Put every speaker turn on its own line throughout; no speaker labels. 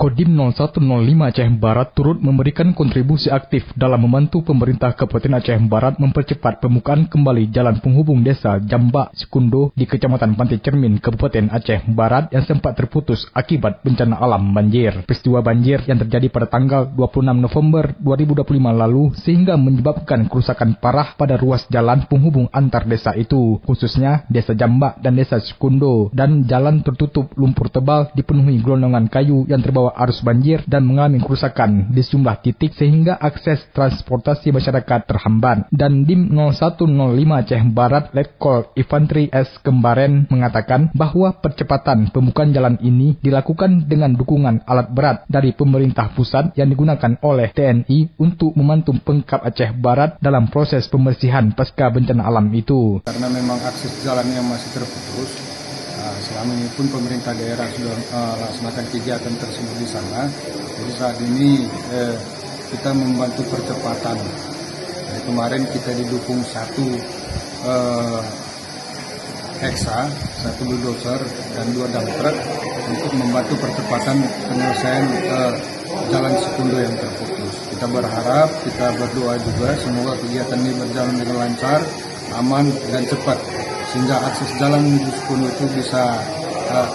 Kodim 0105 Aceh Barat turut memberikan kontribusi aktif dalam membantu pemerintah Kabupaten Aceh Barat mempercepat pembukaan kembali jalan penghubung desa Jambak Sekundo di Kecamatan Pantai Cermin, Kabupaten Aceh Barat yang sempat terputus akibat bencana alam banjir. Peristiwa banjir yang terjadi pada tanggal 26 November 2025 lalu sehingga menyebabkan kerusakan parah pada ruas jalan penghubung antar desa itu, khususnya Desa Jambak dan Desa Sekundo, dan jalan tertutup lumpur tebal dipenuhi gelondongan kayu yang terbawa arus banjir dan mengalami kerusakan di sejumlah titik sehingga akses transportasi masyarakat terhambat. Dan Dim 0105 Aceh Barat Letkol Infantri S. Kembaren mengatakan bahwa percepatan pembukaan jalan ini dilakukan dengan dukungan alat berat dari pemerintah pusat yang digunakan oleh TNI untuk membantu Pemkab Aceh Barat dalam proses pembersihan pasca bencana alam itu.
Karena memang akses jalannya masih terputus, selama ini pun pemerintah daerah sudah melaksanakan kegiatan tersebut di sana. Jadi saat ini kita membantu percepatan. Jadi kemarin kita didukung satu Hexa, satu bulldozer dan 2 dump truck untuk membantu percepatan penyelesaian jalan Sekundo yang terputus. Kita berharap, kita berdoa juga semoga kegiatan ini berjalan dengan lancar, aman dan cepat, sehingga akses jalan menuju Sekundo itu bisa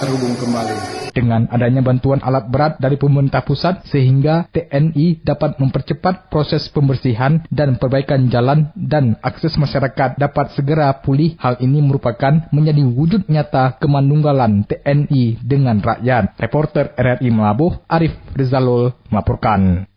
terhubung kembali.
Dengan adanya bantuan alat berat dari pemerintah pusat sehingga TNI dapat mempercepat proses pembersihan dan perbaikan jalan dan akses masyarakat dapat segera pulih. Hal ini merupakan menjadi wujud nyata kemanunggalan TNI dengan rakyat. Reporter RRI Melabuh, Arif Rizalul melaporkan.